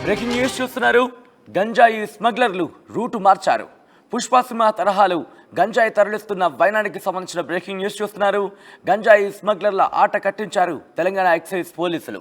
Breaking news చూస్తున్నారు. గంజాయి స్మగ్లర్లు రూటు మార్చారు. పుష్ప సినిమా తరహాలు గంజాయి తరలిస్తున్న వైనానికి సంబంధించిన బ్రేకింగ్ న్యూస్ చూస్తున్నారు. గంజాయి స్మగ్లర్ల ఆట కట్టించారు తెలంగాణ ఎక్సైజ్ పోలీసులు.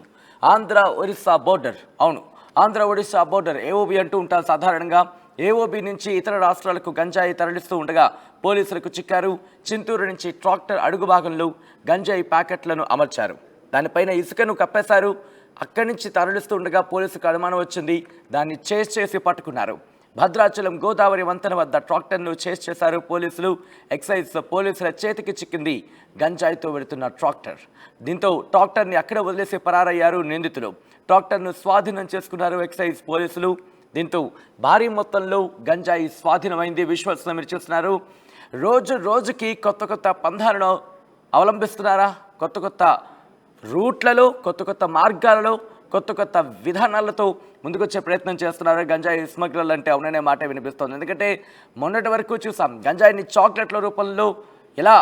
ఆంధ్ర ఒరిస్సా బోర్డర్, అవును, ఆంధ్ర ఒడిశా బోర్డర్ ఏఓబి అంటూ ఉంటారు సాధారణంగా. ఏఓబి నుంచి ఇతర రాష్ట్రాలకు గంజాయి తరలిస్తూ ఉండగా పోలీసులకు చిక్కారు. చింతూరు నుంచి ట్రాక్టర్ అడుగు భాగంలో గంజాయి ప్యాకెట్లను అమర్చారు. దానిపైన ఇసుకను కప్పేశారు. అక్కడి నుంచి తరలిస్తూ ఉండగా పోలీసులకు అనుమానం వచ్చింది. దాన్ని చేస్ చేసి పట్టుకున్నారు. భద్రాచలం గోదావరి వంతెన వద్ద ట్రాక్టర్ను చేస్ చేశారు పోలీసులు. ఎక్సైజ్ పోలీసుల చేతికి చిక్కింది గంజాయితో వెళుతున్న ట్రాక్టర్. దీంతో ట్రాక్టర్ని అక్కడ వదిలేసి పరారయ్యారు నిందితులు. ట్రాక్టర్ను స్వాధీనం చేసుకున్నారు ఎక్సైజ్ పోలీసులు. దీంతో భారీ మొత్తంలో గంజాయి స్వాధీనమైంది. విజువల్స్లో మీరు చూస్తున్నారు. రోజుకి కొత్త పంథాలను అవలంబిస్తున్నారా? కొత్త రూట్లలో, కొత్త మార్గాలలో, కొత్త విధానాలతో ముందుకొచ్చే ప్రయత్నం చేస్తున్నారు గంజాయి స్మగ్లర్లు అంటే అవుననే మాట వినిపిస్తోంది. ఎందుకంటే మొన్నటి వరకు చూసాం గంజాయిని చాక్లెట్ల రూపంలో ఎలా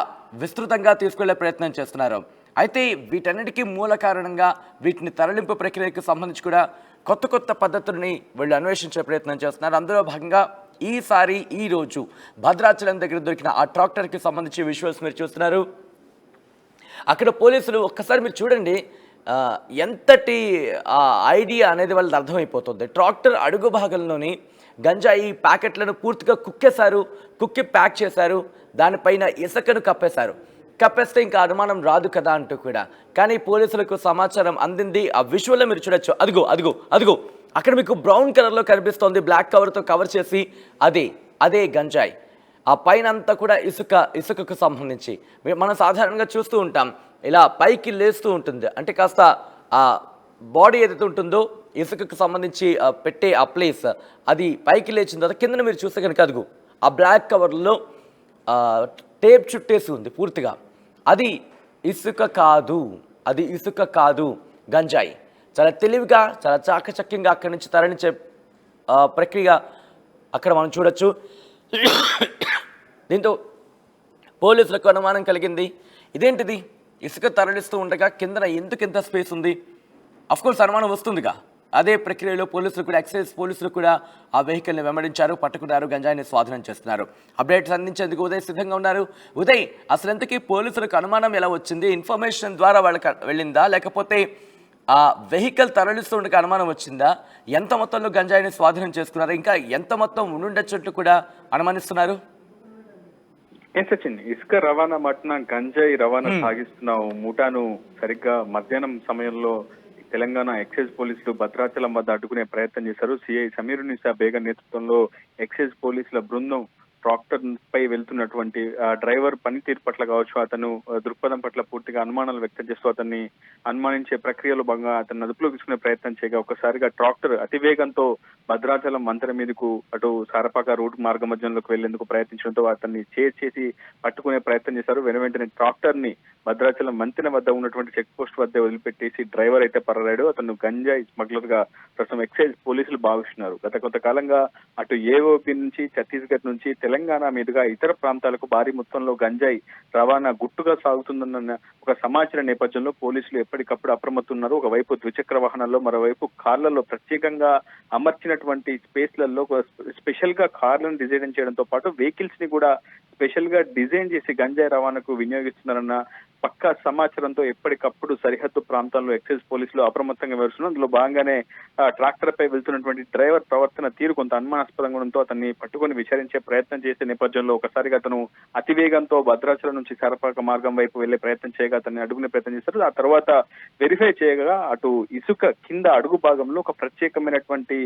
విస్తృతంగా తీసుకెళ్లే ప్రయత్నం చేస్తున్నారు. అయితే వీటన్నిటికీ మూల కారణంగా వీటిని తరలింపు ప్రక్రియకు సంబంధించి కూడా కొత్త పద్ధతుల్ని వీళ్ళు అన్వేషించే ప్రయత్నం చేస్తున్నారు. అందులో భాగంగా ఈ రోజు భద్రాచలం దగ్గర దొరికిన ఆ ట్రాక్టర్కి సంబంధించి విజువల్స్ మీరు చూస్తున్నారు. అక్కడ పోలీసులు ఒక్కసారి మీరు చూడండి, ఎంతటి ఐడియా అనేది వాళ్ళకి అర్థమైపోతుంది. ట్రాక్టర్ అడుగు భాగంలోని గంజాయి ప్యాకెట్లను పూర్తిగా కుక్కి ప్యాక్ చేశారు. దానిపైన ఇసుకను కప్పేస్తే ఇంకా అనుమానం రాదు కదా అంటూ కూడా. కానీ పోలీసులకు సమాచారం అందింది. ఆ విజువల్లో మీరు చూడొచ్చు. అదిగో అక్కడ మీకు బ్రౌన్ కలర్లో కనిపిస్తోంది, బ్లాక్ కవర్తో కవర్ చేసి అదే గంజాయి. ఆ పైన అంతా కూడా ఇసుకకు సంబంధించి మనం సాధారణంగా చూస్తూ ఉంటాం, ఇలా పైకి లేస్తూ ఉంటుంది. అంటే కాస్త ఆ బాడీ ఏదైతే ఉంటుందో ఇసుకకు సంబంధించి పెట్టే ఆ ప్లేస్ అది పైకి లేచిన తర్వాత కింద మీరు చూస్తే కనుక అదిగో ఆ బ్లాక్ కవర్లో టేప్ చుట్టేసి ఉంది పూర్తిగా. అది ఇసుక కాదు గంజాయి. చాలా తెలివిగా, చాలా చాకచక్యంగా అక్కడి నుంచి తరలించే ప్రక్రియ అక్కడ మనం చూడొచ్చు. దీంతో పోలీసులకు అనుమానం కలిగింది. ఇదేంటిది, ఇసుక తరలిస్తూ ఉండగా కిందన ఎందుకు ఇంత స్పేస్ ఉంది? అఫ్కోర్స్ అనుమానం వస్తుందిగా. అదే ప్రక్రియలో పోలీసులు కూడా, ఎక్సైజ్ పోలీసులు కూడా ఆ వెహికల్ని వెంబడించారు, పట్టుకున్నారు, గంజాయిని స్వాధీనం చేస్తున్నారు. అప్డేట్స్ అందించేందుకు ఉదయ్ సిద్ధంగా ఉన్నారు. ఉదయ్, అసలు ఎంతకీ పోలీసులకు అనుమానం ఎలా వచ్చింది? ఇన్ఫర్మేషన్ ద్వారా వాళ్ళకి వెళ్ళిందా, లేకపోతే ఆ వెహికల్ తరలిస్తూ ఉండగా అనుమానం వచ్చిందా? ఎంత మొత్తంలో గంజాయిని స్వాధీనం చేసుకున్నారు? ఇంకా ఎంత మొత్తం ఉండుండొచ్చట్టు కూడా అనుమానిస్తున్నారు? ఏం సచిన్, ఇసుక రవాణా మటున గంజాయి రవాణా సాగిస్తున్న ముఠాను సరిగ్గా మధ్యాహ్నం సమయంలో తెలంగాణ ఎక్సైజ్ పోలీసులు భద్రాచలం వద్ద అడ్డుకునే ప్రయత్నం చేశారు. సిఐ సమీరునిసా బేగం నేతృత్వంలో ఎక్సైజ్ పోలీసుల బృందం ట్రాక్టర్ పై వెళ్తున్నటువంటి డ్రైవర్ పనితీరు పట్ల కావచ్చు, అతను దృక్పథం పట్ల పూర్తిగా అనుమానాలు వ్యక్తం చేస్తూ అతన్ని అనుమానించే ప్రక్రియలో భాగంగా అతన్ని అదుపులో తీసుకునే ప్రయత్నం చేయగా ఒక్కసారిగా ట్రాక్టర్ అతివేగంతో భద్రాచలం వంతెన మీదకు అటు సారపాక రూట్ మార్గ మధ్యంలోకి వెళ్లేందుకు ప్రయత్నించడంతో అతన్ని చేసి పట్టుకునే ప్రయత్నం చేశారు. వెంటనే ట్రాక్టర్ ని భద్రాచలం వంతెన వద్ద ఉన్నటువంటి చెక్ పోస్ట్ వద్ద వదిలిపెట్టేసి డ్రైవర్ అయితే పరారాడు. అతను గంజాయి స్మగ్లర్ గా ప్రస్తుతం ఎక్సైజ్ పోలీసులు భావిస్తున్నారు. గత కొంతకాలంగా అటు ఏఓపి నుంచి, ఛత్తీస్గఢ్ నుంచి తెలంగాణ మీదుగా ఇతర ప్రాంతాలకు భారీ మొత్తంలో గంజాయి రవాణా గుట్టుగా సాగుతుందన్న ఒక సమాచార నేపథ్యంలో పోలీసులు ఎప్పటికప్పుడు అప్రమత్తున్నారు. ఒకవైపు ద్విచక్ర వాహనాల్లో, మరోవైపు కార్లలో ప్రత్యేకంగా అమర్చినటువంటి స్పేస్లలో స్పెషల్ గా కార్లను డిజైన్ చేయడంతో పాటు వెహికల్స్ ని కూడా స్పెషల్ గా డిజైన్ చేసి గంజాయి రవాణాకు వినియోగిస్తున్నారన్న పక్కా సమాచారంతో ఎప్పటికప్పుడు సరిహద్దు ప్రాంతాల్లో ఎక్సైజ్ పోలీసులు అప్రమత్తంగా వ్యవహరిస్తున్నారు. అందులో భాగంగానే ట్రాక్టర్ పై వెళ్తున్నటువంటి డ్రైవర్ ప్రవర్తన తీరు కొంత అనుమానాస్పదంగా ఉండడంతో అతన్ని పట్టుకొని విచారించే ప్రయత్నం చేసే నేపథ్యంలో ఒకసారిగా అతను అతివేగంతో భద్రాచలం నుంచి సారపాక మార్గం వైపు వెళ్లే ప్రయత్నం చేయగా అతన్ని అడుగునే ప్రయత్నం చేస్తారు. ఆ తర్వాత వెరిఫై చేయగా అటు ఇసుక కింద అడుగు భాగంలో ఒక ప్రత్యేకమైనటువంటి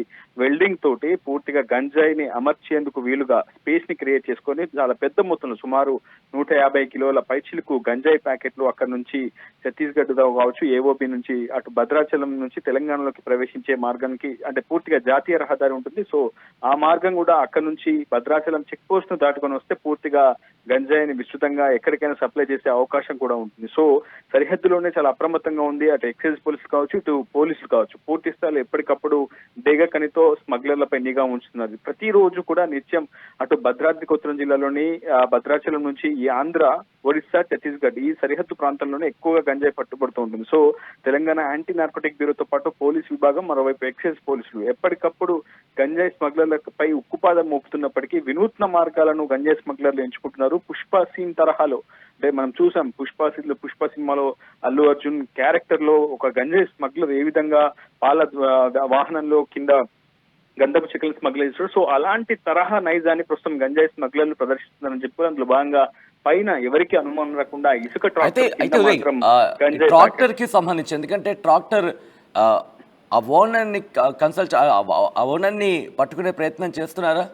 వెల్డింగ్ తోటి పూర్తిగా గంజాయిని అమర్చేందుకు వీలుగా స్పేస్ ని క్రియేట్ చేసుకొని చాలా పెద్ద మొత్తంలో సుమారు 150 కిలోల పైచిలకు గంజాయి ప్యాకెట్లు అక్కడ నుంచి ఛత్తీస్గఢ్ కావచ్చు, ఏఓబి నుంచి అటు భద్రాచలం నుంచి తెలంగాణలోకి ప్రవేశించే మార్గానికి, అంటే పూర్తిగా జాతీయ రహదారి ఉంటుంది. సో ఆ మార్గం కూడా అక్కడ నుంచి భద్రాచలం చెక్ పోస్ట్ ను దాటుకొని వస్తే పూర్తిగా గంజాయిని విస్తృతంగా ఎక్కడికైనా సప్లై చేసే అవకాశం కూడా ఉంటుంది. సో సరిహద్దులోనే చాలా అప్రమత్తంగా ఉంది. అటు ఎక్సైజ్ పోలీసులు కావచ్చు, ఇటు పోలీసులు కావచ్చు, పూర్తి స్థాయిలో ఎప్పటికప్పుడు డేగకనితో స్మగ్లర్లపై నిఘా ఉంచుతున్నారు. ప్రతిరోజు కూడా నిత్యం అటు భద్రాద్రి కొత్తగూడెం జిల్లాలోని భద్రాచలం నుంచి ఈ ఆంధ్ర, ఒడిశా, ఛత్తీస్గఢ్ ఈ సరిహద్దు సరిహద్దు ప్రాంతంలోనే ఎక్కువగా గంజాయి పట్టుబడుతూ ఉంటుంది. సో తెలంగాణ యాంటీ నార్కోటిక్ బ్యూరోతో పాటు పోలీస్ విభాగం, మరోవైపు ఎక్సైజ్ పోలీసులు ఎప్పటికప్పుడు గంజాయి స్మగ్లర్లపై ఉక్కుపాదం మోపుతున్నప్పటికీ వినూత్న మార్గాలను గంజాయి స్మగ్లర్లు ఎంచుకుంటున్నారు. పుష్ప సీన్ తరహాలో, అంటే మనం చూసాం పుష్ప సినిమాలో అల్లు అర్జున్ క్యారెక్టర్ లో ఒక గంజాయి స్మగ్లర్ ఏ విధంగా పాల వాహనంలో కింద గంధపు చెక్కలు స్మగ్లర్ చేస్తారు. సో అలాంటి తరహా నైజాన్ని ప్రస్తుతం గంజాయి స్మగ్లర్లు ప్రదర్శిస్తున్నారని చెప్పి అందులో భాగంగా పైన ఎవరికి అనుమానం రాకుండా ఇసుక ట్రాక్టర్ కి సంబంధించి, ఎందుకంటే ట్రాక్టర్ ఆ ఓనర్ ని కన్సల్ట్ ఆ ఓనర్ ని పట్టుకునే ప్రయత్నం చేస్తున్నారా?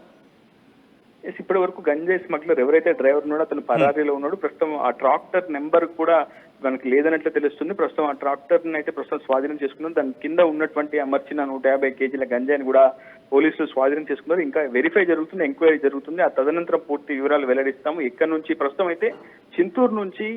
ఇప్పటి వరకు గంజాయి స్మగ్లర్ ఎవరైతే డ్రైవర్ ఉన్నాడో అతను పరారీలో ఉన్నాడు. ప్రస్తుతం ఆ ట్రాక్టర్ నెంబర్ కూడా మనకి లేదన్నట్లు తెలుస్తుంది. ప్రస్తుతం ఆ ట్రాక్టర్ అయితే ప్రస్తుతం స్వాధీనం చేసుకున్నారు. దాని కింద ఉన్నటువంటి అమర్చిన 150 కేజీల గంజాయిని కూడా పోలీసులు స్వాధీనం చేసుకున్నారు. ఇంకా వెరిఫై జరుగుతుంది, ఎంక్వైరీ జరుగుతుంది. ఆ తదనంతరం పూర్తి వివరాలు వెల్లడిస్తాము. ఇక్కడ నుంచి ప్రస్తుతం అయితే చింతూరు నుంచి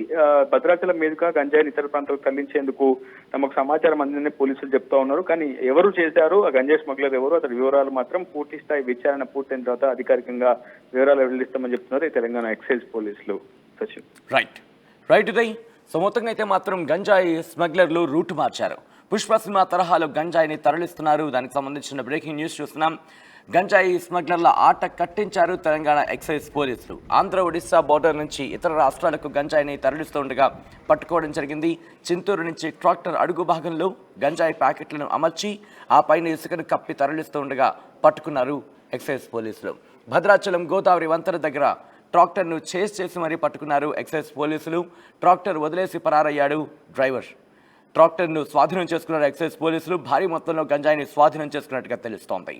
భద్రాచలం మీదుగా గంజాయిని ఇతర ప్రాంతాలకు తరలించేందుకు తమకు సమాచారం అందిందని పోలీసులు చెప్తా ఉన్నారు. కానీ ఎవరు చేశారు, ఆ గంజాయి స్మగ్లర్ ఎవరు, అతని వివరాలు మాత్రం పూర్తి స్థాయి విచారణ పూర్తయిన తర్వాత అధికారికంగా వివరాలు వెల్లడిస్తామని చెప్తున్నారు తెలంగాణ ఎక్సైజ్ పోలీసులు. సచిన్. రైట్ రై. సో మొత్తంగా అయితే మాత్రం గంజాయి స్మగ్లర్లు రూట్ మార్చారు. పుష్ప సినిమా తరహాలో గంజాయిని తరలిస్తున్నారు. దానికి సంబంధించిన బ్రేకింగ్ న్యూస్ చూస్తున్నాం. గంజాయి స్మగ్లర్ల ఆట కట్టించారు తెలంగాణ ఎక్సైజ్ పోలీసులు. ఆంధ్ర ఒడిశా బోర్డర్ నుంచి ఇతర రాష్ట్రాలకు గంజాయిని తరలిస్తుండగా పట్టుకోవడం జరిగింది. చింతూరు నుంచి ట్రాక్టర్ అడుగు భాగంలో గంజాయి ప్యాకెట్లను అమర్చి ఆ పైన ఇసుకను కప్పి తరలిస్తూ ఉండగా పట్టుకున్నారు ఎక్సైజ్ పోలీసులు. భద్రాచలం గోదావరి వంతెన దగ్గర ట్రాక్టర్ను చేసి మరీ పట్టుకున్నారు ఎక్సైజ్ పోలీసులు. ట్రాక్టర్ వదిలేసి పరారయ్యాడు డ్రైవర్. ట్రాక్టర్ను స్వాధీనం చేసుకున్నారు ఎక్సైజ్ పోలీసులు. భారీ మొత్తంలో గంజాయిని స్వాధీనం చేసుకున్నట్టుగా తెలుస్తోంది.